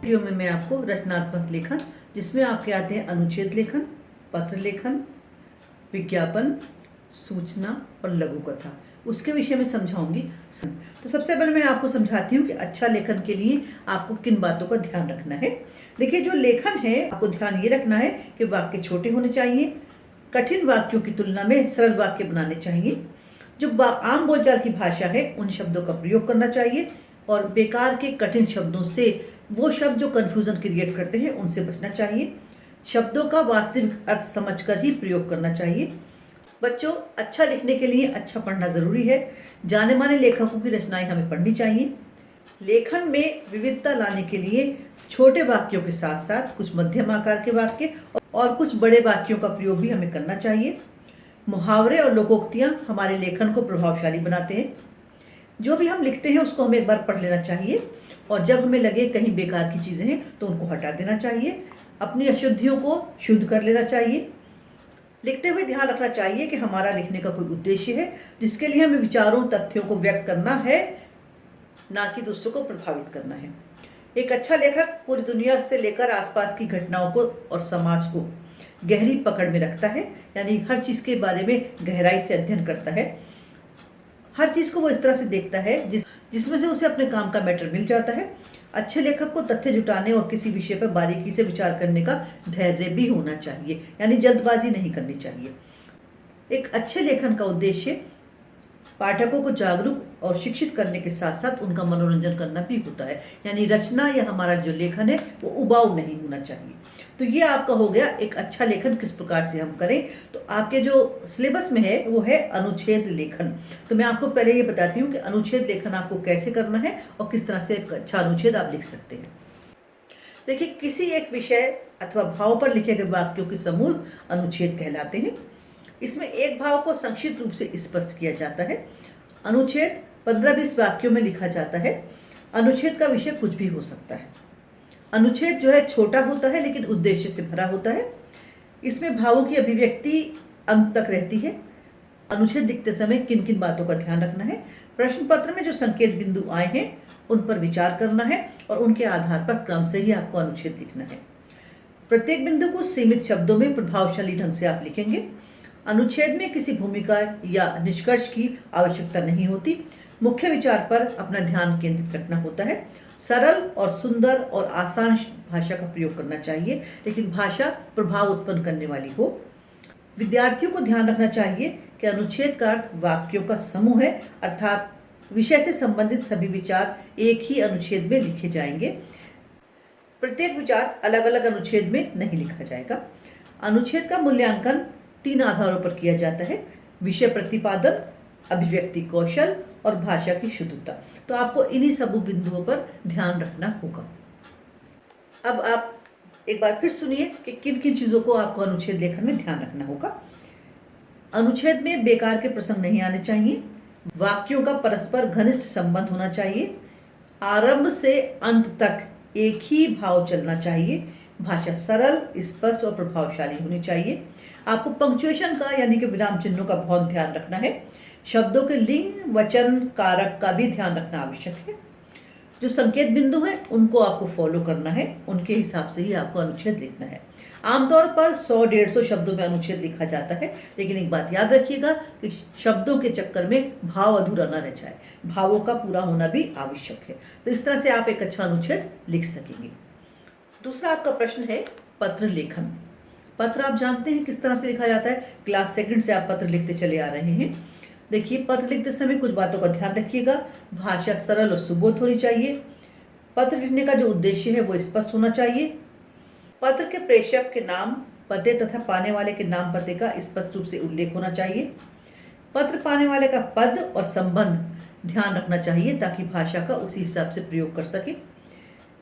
Video में मैं आपको रचनात्मक लेखन, जिसमें आपके आते हैं अनुच्छेद लेखन, पत्र लेखन, विज्ञापन, सूचना और लघु कथा, उसके विषय में समझाऊंगी। तो सबसे पहले मैं आपको समझाती हूँ कि अच्छा लेखन के लिए आपको किन बातों का ध्यान रखना है। देखिए, जो लेखन है आपको ध्यान ये रखना है कि वाक्य छोटे होने चाहिए, कठिन वाक्यों की तुलना में सरल वाक्य बनाने चाहिए, जो आम बोलचाल की भाषा है उन शब्दों का प्रयोग करना चाहिए, और बेकार के कठिन शब्दों से, वो शब्द जो कन्फ्यूजन क्रिएट करते हैं उनसे बचना चाहिए। शब्दों का वास्तविक अर्थ समझकर ही प्रयोग करना चाहिए। बच्चों, अच्छा लिखने के लिए अच्छा पढ़ना जरूरी है। जाने माने लेखकों की रचनाएं हमें पढ़नी चाहिए। लेखन में विविधता लाने के लिए छोटे वाक्यों के साथ साथ कुछ मध्यम आकार के वाक्य और कुछ बड़े वाक्यों का प्रयोग भी हमें करना चाहिए। मुहावरे और लोकोक्तियां हमारे लेखन को प्रभावशाली बनाते हैं। जो भी हम लिखते हैं उसको हमें एक बार पढ़ लेना चाहिए, और जब हमें लगे कहीं बेकार की चीज़ें हैं तो उनको हटा देना चाहिए। अपनी अशुद्धियों को शुद्ध कर लेना चाहिए। लिखते हुए ध्यान रखना चाहिए कि हमारा लिखने का कोई उद्देश्य है, जिसके लिए हमें विचारों, तथ्यों को व्यक्त करना है, ना कि दूसरों को प्रभावित करना है। एक अच्छा लेखक पूरी दुनिया से लेकर आसपास की घटनाओं को और समाज को गहरी पकड़ में रखता है, यानी हर चीज़ के बारे में गहराई से अध्ययन करता है। हर चीज़ को वो इस तरह से देखता है जिसमें से उसे अपने काम का मैटर मिल जाता है। अच्छे लेखक को तथ्य जुटाने और किसी विषय पर बारीकी से विचार करने का धैर्य भी होना चाहिए, यानी जल्दबाजी नहीं करनी चाहिए। एक अच्छे लेखन का उद्देश्य पाठकों को जागरूक और शिक्षित करने के साथ साथ उनका मनोरंजन करना भी होता है, यानी रचना या हमारा जो लेखन है वो उबाऊ नहीं होना चाहिए। तो ये आपका हो गया एक अच्छा लेखन किस प्रकार से हम करें। तो आपके जो सिलेबस में है वो है अनुच्छेद लेखन। तो मैं आपको पहले ये बताती हूँ कि अनुच्छेद लेखन आपको कैसे करना है और किस तरह से एक अच्छा अनुच्छेद आप लिख सकते हैं। देखिए, किसी एक विषय अथवा भाव पर लिखे गए वाक्यों के समूह अनुच्छेद कहलाते हैं। इसमें एक भाव को संक्षिप्त रूप से स्पष्ट किया जाता है। अनुच्छेद 15-20 वाक्यों में लिखा जाता है। अनुच्छेद का विषय कुछ भी हो सकता है। अनुच्छेद जो है छोटा होता है लेकिन उद्देश्य से भरा होता है। इसमें भावों की अभिव्यक्ति अंत तक रहती है। अनुच्छेद लिखते समय किन किन बातों का ध्यान रखना है। प्रश्न पत्र में जो संकेत बिंदु आए हैं उन पर विचार करना है और उनके आधार पर क्रम से ही आपको अनुच्छेद लिखना है। प्रत्येक बिंदु को सीमित शब्दों में प्रभावशाली ढंग से आप लिखेंगे। अनुच्छेद में किसी भूमिका या निष्कर्ष की आवश्यकता नहीं होती। मुख्य विचार पर अपना ध्यान केंद्रित रखना होता है। सरल और सुंदर और आसान भाषा का प्रयोग करना चाहिए, लेकिन भाषा प्रभाव उत्पन्न करने वाली हो। विद्यार्थियों को ध्यान रखना चाहिए कि अनुच्छेद का अर्थ वाक्यों का समूह है, अर्थात विषय से संबंधित सभी विचार एक ही अनुच्छेद में लिखे जाएंगे। प्रत्येक विचार अलग अलग अनुच्छेद में नहीं लिखा जाएगा। अनुच्छेद का मूल्यांकन 3 आधारों पर किया जाता है: विषय प्रतिपादन, अभिव्यक्ति कौशल और भाषा की शुद्धता। तो आपको इन्हीं सब बिंदुओं पर ध्यान रखना होगा। अब आप एक बार फिर सुनिए कि किन किन चीज़ों को आपको अनुच्छेद लेखन में ध्यान रखना होगा। अनुच्छेद में बेकार के प्रसंग नहीं आने चाहिए। वाक्यों का परस्पर घनिष्ठ संबंध होना चाहिए। आरंभ से अंत तक एक ही भाव चलना चाहिए। भाषा सरल, स्पष्ट और प्रभावशाली होनी चाहिए। आपको पंक्चुएशन का, यानी कि विराम चिन्हों का बहुत ध्यान रखना है। शब्दों के लिंग, वचन, कारक का भी ध्यान रखना आवश्यक है। जो संकेत बिंदु हैं उनको आपको फॉलो करना है, उनके हिसाब से ही आपको अनुच्छेद लिखना है। आमतौर पर 100-150 शब्दों में अनुच्छेद लिखा जाता है, लेकिन एक बात याद रखिएगा कि शब्दों के चक्कर में भाव अधूरा न रह जाए। भावों का पूरा होना भी आवश्यक है। तो इस तरह से आप एक अच्छा अनुच्छेद लिख सकेंगे। दूसरा आपका प्रश्न है पत्र लेखन। पत्र आप जानते हैं किस तरह से लिखा जाता है। क्लास 2 से आप पत्र लिखते चले आ रहे हैं। देखिए, पत्र लिखते समय कुछ बातों का ध्यान रखिएगा। भाषा सरल और सुबोध होनी चाहिए। पत्र लिखने का जो उद्देश्य है वो स्पष्ट होना चाहिए। पत्र के प्रेषक के नाम, पते तथा पाने वाले के नाम पते का स्पष्ट रूप से उल्लेख होना चाहिए। पत्र पाने वाले का पद और संबंध ध्यान रखना चाहिए ताकि भाषा का उसी हिसाब से प्रयोग कर सके।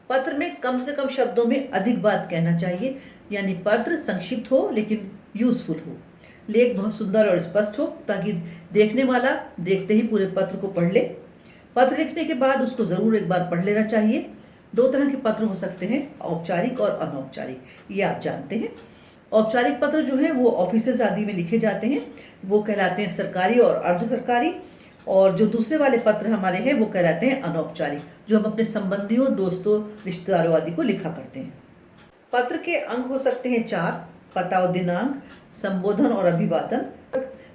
पत्र में कम से कम शब्दों में अधिक बात कहना चाहिए, यानी पत्र संक्षिप्त हो लेकिन यूजफुल हो। लेख बहुत सुंदर और स्पष्ट हो ताकि देखने वाला देखते ही पूरे पत्र को पढ़ ले। पत्र लिखने के बाद उसको जरूर एक बार पढ़ लेना चाहिए। 2 तरह के पत्र हो सकते हैं, औपचारिक और अनौपचारिक, ये आप जानते हैं। औपचारिक पत्र जो हैं वो ऑफिसेज आदि में लिखे जाते हैं, वो कहलाते हैं सरकारी और अर्ध सरकारी। और जो दूसरे वाले पत्र हमारे हैं वो कहलाते हैं अनौपचारिक, जो हम अपने संबंधियों, दोस्तों, रिश्तेदारों आदि को लिखा करते हैं। पत्र के अंग हो सकते हैं 4: पता और दिनांक, संबोधन और अभिवादन।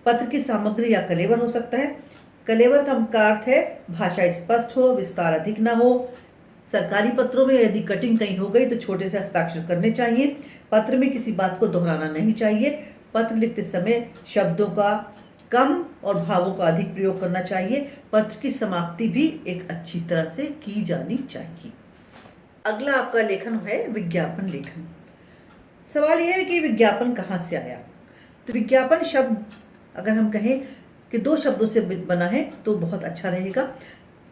पत्र की सामग्री या कलेवर हो सकता है। कलेवर का अर्थ है भाषा स्पष्ट हो, विस्तार अधिक ना हो। सरकारी पत्रों में यदि कटिंग कहीं हो गई तो छोटे से हस्ताक्षर करने चाहिए। पत्र में किसी बात को दोहराना नहीं चाहिए। पत्र लिखते समय शब्दों का कम और भावों का अधिक प्रयोग करना चाहिए। पत्र की समाप्ति भी एक अच्छी तरह से की जानी चाहिए। अगला आपका लेखन है विज्ञापन लेखन। सवाल यह है कि विज्ञापन कहाँ से आया। तो विज्ञापन शब्द अगर हम कहें कि 2 शब्दों से बना है तो बहुत अच्छा रहेगा।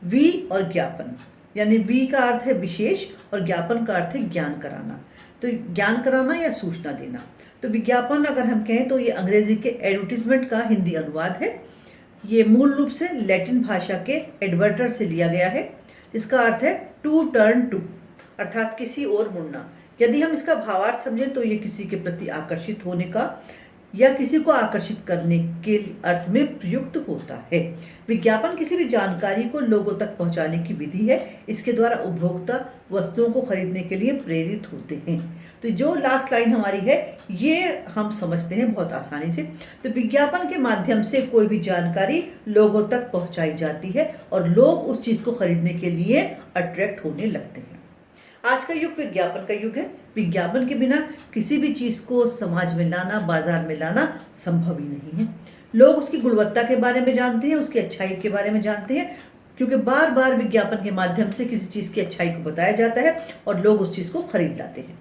वि और ज्ञापन, यानी वी का अर्थ है विशेष और ज्ञापन का अर्थ है ज्ञान कराना। तो ज्ञान कराना या सूचना देना। तो विज्ञापन अगर हम कहें तो ये अंग्रेजी के एडवर्टीजमेंट का हिंदी अनुवाद है। ये मूल रूप से लैटिन भाषा के एडवर्टर से लिया गया है, जिसका अर्थ है टू टर्न टू, अर्थात किसी ओर मुड़ना। यदि हम इसका भावार्थ समझें तो ये किसी के प्रति आकर्षित होने का या किसी को आकर्षित करने के अर्थ में प्रयुक्त होता है। विज्ञापन किसी भी जानकारी को लोगों तक पहुंचाने की विधि है। इसके द्वारा उपभोक्ता वस्तुओं को खरीदने के लिए प्रेरित होते हैं। तो जो लास्ट लाइन हमारी है ये हम समझते हैं बहुत आसानी से। तो विज्ञापन के माध्यम से कोई भी जानकारी लोगों तक पहुंचाई जाती है और लोग उस चीज को खरीदने के लिए अट्रैक्ट होने लगते हैं। आज का युग विज्ञापन का युग है। विज्ञापन के बिना किसी भी चीज को समाज में लाना, बाजार में लाना संभव ही नहीं है। लोग उसकी गुणवत्ता के बारे में जानते हैं, उसकी अच्छाई के बारे में जानते हैं, क्योंकि बार बार विज्ञापन के माध्यम से किसी चीज की अच्छाई को बताया जाता है और लोग उस चीज को खरीद लाते हैं।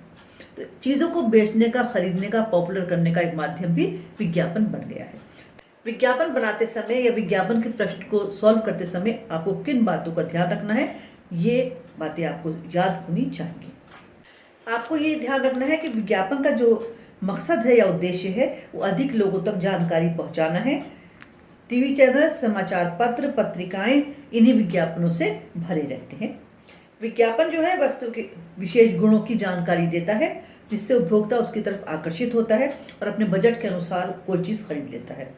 तो चीजों को बेचने का, खरीदने का, पॉपुलर करने का एक माध्यम भी विज्ञापन बन गया है। विज्ञापन बनाते समय या विज्ञापन के प्रश्न को सॉल्व करते समय आपको किन बातों का ध्यान रखना है, ये बातें आपको याद होनी चाहिए। आपको ये ध्यान रखना है कि विज्ञापन का जो मकसद है या उद्देश्य है वो अधिक लोगों तक जानकारी पहुंचाना है। टीवी चैनल, समाचार पत्र, पत्रिकाएं इन्हीं विज्ञापनों से भरे रहते हैं। विज्ञापन जो है वस्तु के विशेष गुणों की जानकारी देता है, जिससे उपभोक्ता उसकी तरफ आकर्षित होता है और अपने बजट के अनुसार कोई चीज़ खरीद लेता है।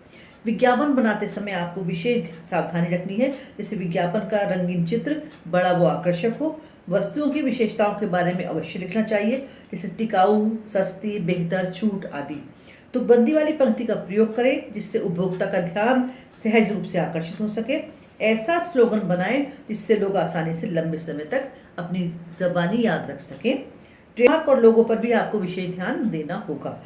विज्ञापन बनाते समय आपको विशेष सावधानी रखनी है, जैसे विज्ञापन का रंगीन चित्र बड़ा व आकर्षक हो। वस्तुओं की विशेषताओं के बारे में अवश्य लिखना चाहिए, जैसे टिकाऊ, सस्ती, बेहतर, छूट आदि। तो बंदी वाली पंक्ति का प्रयोग करें जिससे उपभोक्ता का ध्यान सहज रूप से आकर्षित हो सके। ऐसा स्लोगन बनाएं जिससे लोग आसानी से लंबे समय तक अपनी ज़बानी याद रख सकें। ट्रेडमार्क और लोगों पर भी आपको विशेष ध्यान देना होगा।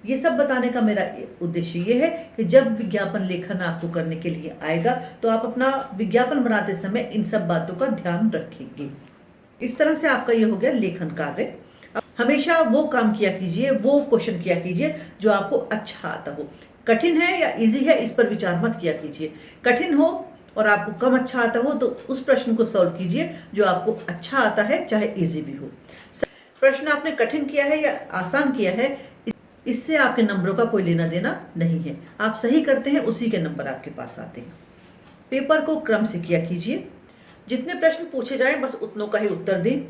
ये सब बताने का मेरा उद्देश्य ये है कि जब विज्ञापन लेखन आपको करने के लिए आएगा तो आप अपना विज्ञापन बनाते समय इन सब बातों का ध्यान रखेंगे। इस तरह से आपका ये हो गया लेखन कार्य। हमेशा वो काम किया कीजिए, वो क्वेश्चन किया कीजिए जो आपको अच्छा आता हो। कठिन है या इजी है इस पर विचार मत किया कीजिए। कठिन हो और आपको कम अच्छा आता हो तो उस प्रश्न को सॉल्व कीजिए जो आपको अच्छा आता है, चाहे इजी भी हो। प्रश्न आपने कठिन किया है या आसान किया है, इससे आपके नंबरों का कोई लेना देना नहीं है। आप सही करते हैं उसी के नंबर आपके पास आते हैं। पेपर को क्रम से किया कीजिए। जितने प्रश्न पूछे जाएं बस उतनों का ही उत्तर दें।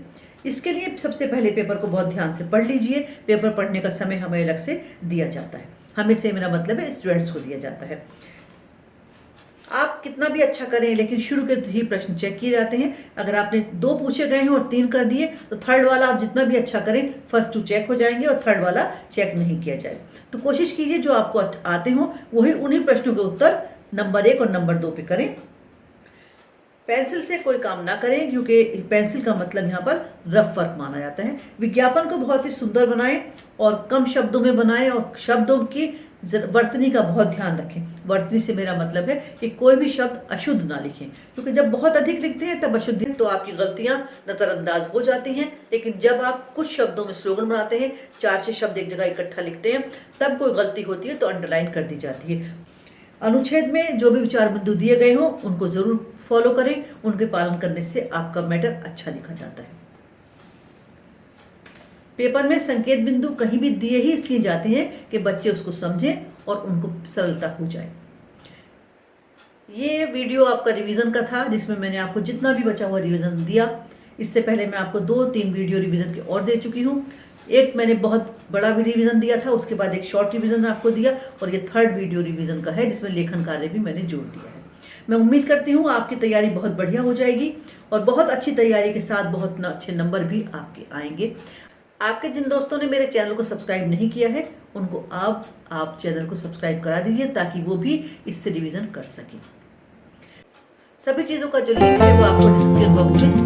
इसके लिए सबसे पहले पेपर को बहुत ध्यान से पढ़ लीजिए। पेपर पढ़ने का समय हमें अलग से दिया जाता है। हमें से मेरा मतलब है स्टूडेंट्स को दिया जाता है। आप कितना भी अच्छा करें लेकिन शुरू के ही प्रश्न चेक किए जाते हैं। अगर आपने 2 पूछे गए हैं और 3 कर दिए तो थर्ड वाला आप जितना भी अच्छा करें फर्स्ट 2 चेक हो जाएंगे और थर्ड वाला चेक नहीं किया जाएगा। तो कोशिश कीजिए जो आपको आते हो वही उन्हीं प्रश्नों के उत्तर नंबर 1 और नंबर 2 पे करें। पेंसिल से कोई काम ना करें क्योंकि पेंसिल का मतलब यहाँ पर रफ वर्क माना जाता है। विज्ञापन को बहुत ही सुंदर बनाएं और कम शब्दों में बनाएं और शब्दों की वर्तनी का बहुत ध्यान रखें। वर्तनी से मेरा मतलब है कि कोई भी शब्द अशुद्ध ना लिखें, क्योंकि जब बहुत अधिक लिखते हैं तब अशुद्ध तो आपकी गलतियां नजरअंदाज हो जाती हैं। लेकिन जब आप कुछ शब्दों में स्लोगन बनाते हैं, 4-6 शब्द एक जगह इकट्ठा लिखते हैं, तब कोई गलती होती है तो अंडरलाइन कर दी जाती है। अनुच्छेद में जो भी विचार बिंदु दिए गए हों उनको जरूर फॉलो करें। उनके पालन करने से आपका मैटर अच्छा लिखा जाता है। पेपर में संकेत बिंदु कहीं भी दिए ही इसलिए जाते हैं कि बच्चे उसको समझें और उनको सरलता हो जाए। ये वीडियो आपका रिवीजन का था जिसमें मैंने आपको जितना भी बचा हुआ रिवीजन दिया। इससे पहले मैं आपको 2-3 वीडियो रिवीजन के और दे चुकी हूँ। एक मैंने बहुत बड़ा भी रिवीजन दिया था, उसके बाद एक शॉर्ट रिवीजन आपको दिया और ये 3rd वीडियो रिवीजन का है जिसमें लेखन कार्य भी मैंने जोड़ दिया है। मैं उम्मीद करती हूँ आपकी तैयारी बहुत बढ़िया हो जाएगी और बहुत अच्छी तैयारी के साथ बहुत अच्छे नंबर भी आपके आएंगे। आपके जिन दोस्तों ने मेरे चैनल को सब्सक्राइब नहीं किया है उनको आप चैनल को सब्सक्राइब करा दीजिए ताकि वो भी इससे रिवीजन कर सकें। सभी चीज़ों का जो लिंक है वो आपको डिस्क्रिप्शन बॉक्स में